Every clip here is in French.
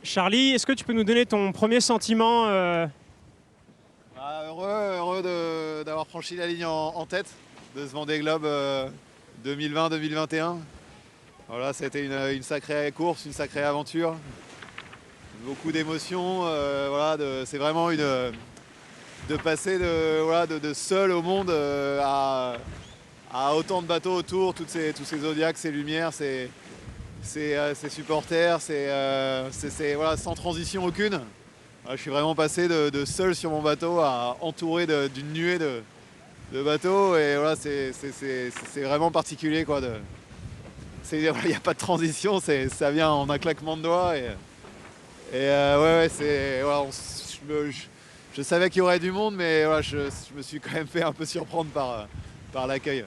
Charlie, est-ce que tu peux nous donner ton premier sentiment Heureux d'avoir franchi la ligne en tête de ce Vendée Globe 2020-2021. Voilà, ça a été une sacrée course, une sacrée aventure. Beaucoup d'émotions. C'est vraiment de passer de seul au monde à autant de bateaux autour, tous ces zodiacs, ces lumières, ces supporters, voilà, sans transition aucune. Je suis vraiment passé de seul sur mon bateau à entouré d'une nuée de bateaux, et voilà, c'est vraiment particulier, quoi. Il n'y a pas de transition, ça vient en un claquement de doigts. Voilà, je savais qu'il y aurait du monde, mais voilà, je me suis quand même fait un peu surprendre par l'accueil.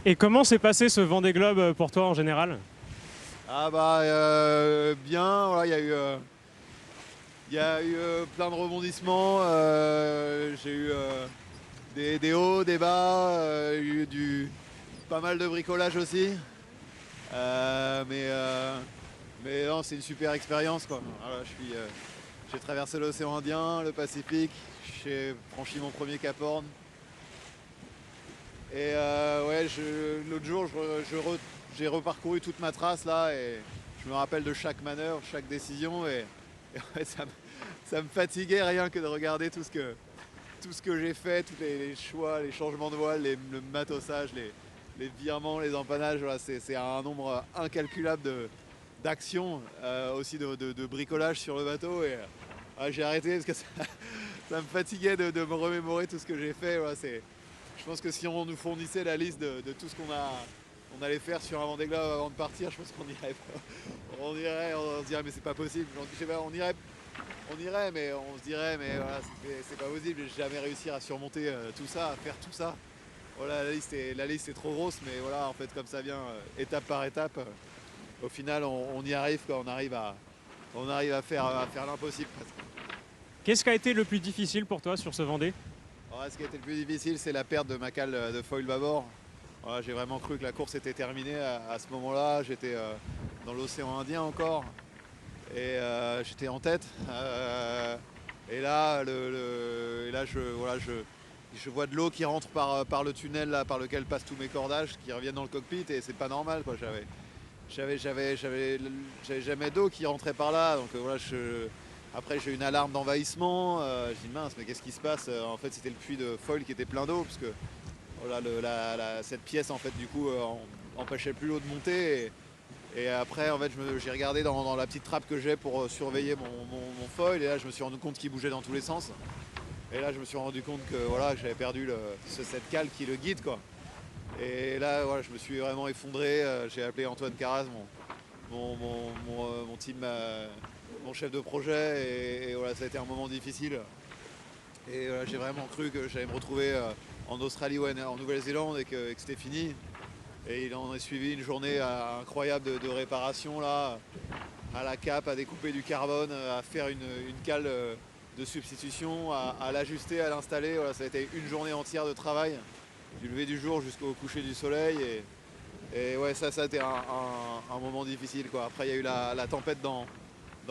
et comment s'est passé ce Vendée Globe pour toi en général? Bien, voilà, il y a eu plein de rebondissements. J'ai eu des hauts, des bas, pas mal de bricolage aussi. Mais non, c'est une super expérience, quoi. Voilà, j'ai traversé l'océan Indien, le Pacifique, j'ai franchi mon premier Cap Horn. Et l'autre jour, j'ai reparcouru toute ma trace là, et je me rappelle de chaque manœuvre, chaque décision, et ouais, ça me fatiguait rien que de regarder tout ce que j'ai fait, tous les choix, les changements de voile, le matossage, les virements, les empannages. Voilà, c'est un nombre incalculable d'actions, aussi de bricolage sur le bateau. Et j'ai arrêté parce que ça me fatiguait de me remémorer tout ce que j'ai fait. Voilà, je pense que si on nous fournissait la liste de tout ce on allait faire sur un Vendée Globe avant de partir, je pense qu'on irait. On se dirait mais c'est pas possible. Je sais pas, on irait, mais on se dirait mais voilà, c'est pas possible. J'ai jamais réussi à surmonter tout ça, à faire tout ça. Voilà, la liste est trop grosse, mais voilà, en fait, comme ça vient étape par étape, au final, on y arrive, quoi. On arrive à faire l'impossible presque. Qu'est-ce qui a été le plus difficile pour toi sur ce Vendée? Alors, ce qui a été le plus difficile, c'est la perte de ma cale de foil bâbord. Voilà, j'ai vraiment cru que la course était terminée à ce moment-là. J'étais dans l'océan Indien encore, et j'étais en tête. Et là, je vois de l'eau qui rentre par le tunnel là, par lequel passent tous mes cordages, qui reviennent dans le cockpit, et c'est pas normal, quoi. J'avais jamais d'eau qui rentrait par là, donc après j'ai eu une alarme d'envahissement. Je dis mince, mais qu'est-ce qui se passe? En fait, c'était le puits de foil qui était plein d'eau, parce que voilà, cette pièce, en fait, du coup, empêchait plus l'eau de monter. Et après, en fait, j'ai regardé dans la petite trappe que j'ai pour surveiller mon foil, et là, je me suis rendu compte qu'il bougeait dans tous les sens. Et là, je me suis rendu compte que voilà, que j'avais perdu cette cale qui le guide, quoi. Et là, voilà, je me suis vraiment effondré. J'ai appelé Antoine Carraz, mon team, mon chef de projet, et voilà, ça a été un moment difficile. Et voilà, j'ai vraiment cru que j'allais me retrouver en Australie ou en Nouvelle-Zélande, et que c'était fini. Et il en est suivi une journée incroyable de réparation là, à la cape, à découper du carbone, à faire une cale de substitution, à l'ajuster, à l'installer. Voilà, ça a été une journée entière de travail, du lever du jour jusqu'au coucher du soleil. Et ouais, ça a été un moment difficile, quoi. Après, il y a eu la tempête dans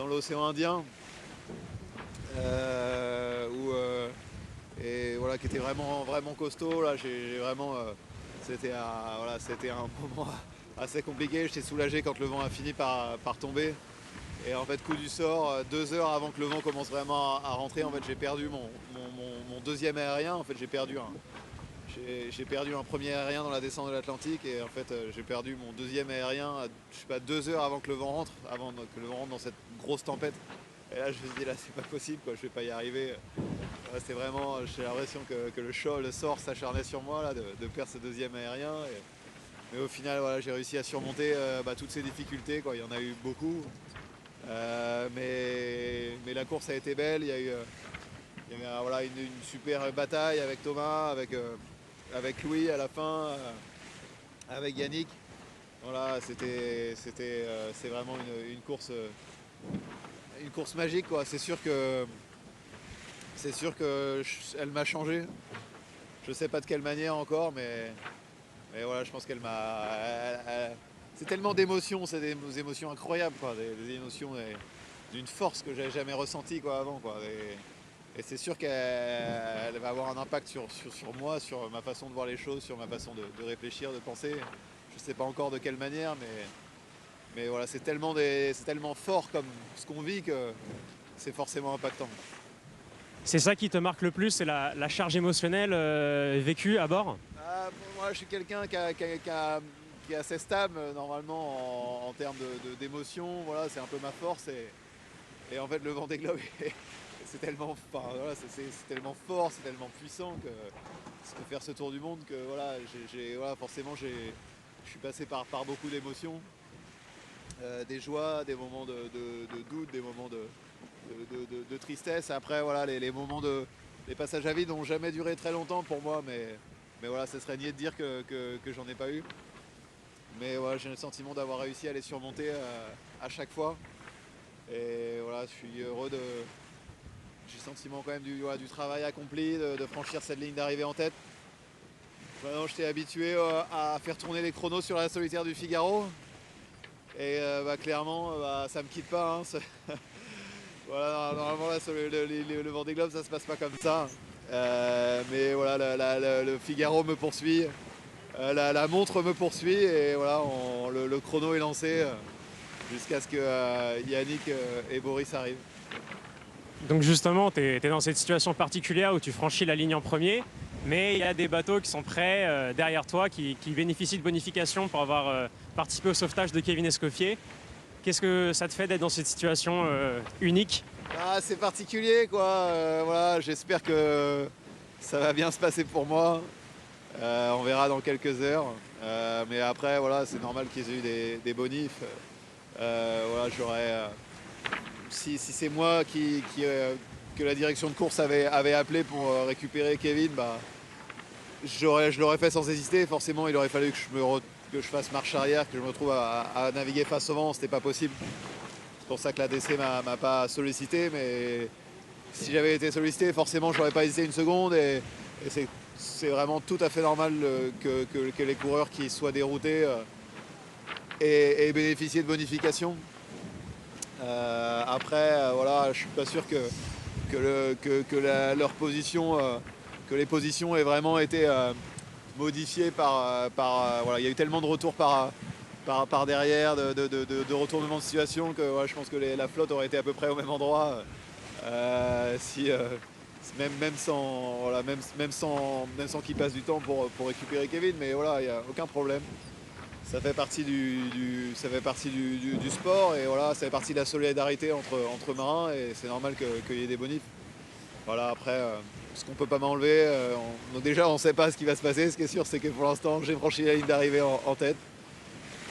l'océan Indien, et voilà, qui était vraiment, vraiment costaud. Là, j'ai vraiment, c'était un moment assez compliqué. J'étais soulagé quand le vent a fini par tomber. Et en fait, coup du sort, 2 heures avant que le vent commence vraiment à rentrer, en fait, j'ai perdu mon deuxième aérien. En fait, j'ai perdu un premier aérien dans la descente de l'Atlantique, et en fait, j'ai perdu mon deuxième aérien, je sais pas, 2 heures avant que le vent rentre, dans cette grosse tempête. Et là, je me suis dit, là, c'est pas possible, quoi, je vais pas y arriver. Là, c'est vraiment, j'ai l'impression que le sort s'acharnait sur moi, là, de perdre ce deuxième aérien. Mais au final, voilà, j'ai réussi à surmonter toutes ces difficultés, quoi. Il y en a eu beaucoup. Mais la course a été belle. Il y a eu voilà, une super bataille avec Thomas, avec Louis à la fin, avec Yannick. Voilà, c'est vraiment une course magique, quoi. C'est sûr que elle m'a changé. Je sais pas de quelle manière encore, mais voilà, je pense qu'elle c'est tellement d'émotions, c'est des émotions incroyables, quoi, des émotions. d'une force que j'avais jamais ressentie quoi, avant. Quoi. Et c'est sûr qu'elle va avoir un impact sur moi, sur ma façon de voir les choses, sur ma façon de réfléchir, de penser. Je ne sais pas encore de quelle manière, mais voilà, c'est tellement fort comme ce qu'on vit que c'est forcément impactant. C'est ça qui te marque le plus, c'est la charge émotionnelle vécue à bord? Moi, je suis quelqu'un qui est assez stable normalement en termes d'émotion. Voilà, c'est un peu ma force. Et en fait, le Vendée Globe, c'est tellement, enfin, voilà, c'est tellement fort, c'est tellement puissant que faire ce tour du monde que voilà, voilà, forcément, je suis passé par beaucoup d'émotions, des joies, des moments de doute, des moments de tristesse. Après, voilà, les passages à vide n'ont jamais duré très longtemps pour moi, mais voilà, ça serait nier de dire que j'en ai pas eu. Mais voilà, j'ai le sentiment d'avoir réussi à les surmonter à chaque fois. Et voilà, je suis heureux j'ai le sentiment quand même du travail accompli, de franchir cette ligne d'arrivée en tête. Maintenant, j'étais habitué à faire tourner les chronos sur la solitaire du Figaro. Et clairement, ça me quitte pas. Hein, voilà, normalement, là, le Vendée Globe, ça se passe pas comme ça. Mais voilà, le Figaro me poursuit. La montre me poursuit et voilà, le chrono est lancé jusqu'à ce que Yannick et Boris arrivent. Donc justement, tu es dans cette situation particulière où tu franchis la ligne en premier, mais il y a des bateaux qui sont prêts derrière toi, qui bénéficient de bonifications pour avoir participé au sauvetage de Kevin Escoffier. Qu'est-ce que ça te fait d'être dans cette situation unique? C'est particulier quoi, voilà, j'espère que ça va bien se passer pour moi. On verra dans quelques heures. Mais après, voilà, c'est normal qu'ils aient eu des bonifs. Voilà, si c'est moi que la direction de course avait appelé pour récupérer Kevin, je l'aurais fait sans hésiter. Forcément, il aurait fallu que je fasse marche arrière, que je me retrouve à naviguer face au vent. C'était pas possible. C'est pour ça que la DC m'a pas sollicité. Mais si j'avais été sollicité, forcément, je n'aurais pas hésité une seconde. Et c'est vraiment tout à fait normal que les coureurs qui soient déroutés aient bénéficié de bonifications. Après, voilà, je suis pas sûr leur position, que les positions aient vraiment été modifiées voilà, il y a eu tellement de retours par derrière, de retournement de situation que ouais, je pense que la flotte aurait été à peu près au même endroit même sans qu'ils passent du temps pour récupérer Kevin. Mais voilà, il n'y a aucun problème. Ça fait partie du sport et voilà, ça fait partie de la solidarité entre marins et c'est normal qu'il y ait des bonifs. Voilà, après, ce qu'on peut pas m'enlever, donc déjà on sait pas ce qui va se passer. Ce qui est sûr, c'est que pour l'instant, j'ai franchi la ligne d'arrivée en tête.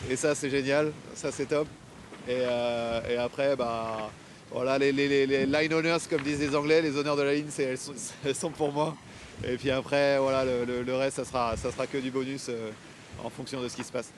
Et ça, c'est génial, ça c'est top. Et après, voilà, les line owners, comme disent les Anglais, les honneurs de la ligne, elles sont pour moi. Et puis après, voilà, le reste, ça sera que du bonus en fonction de ce qui se passe.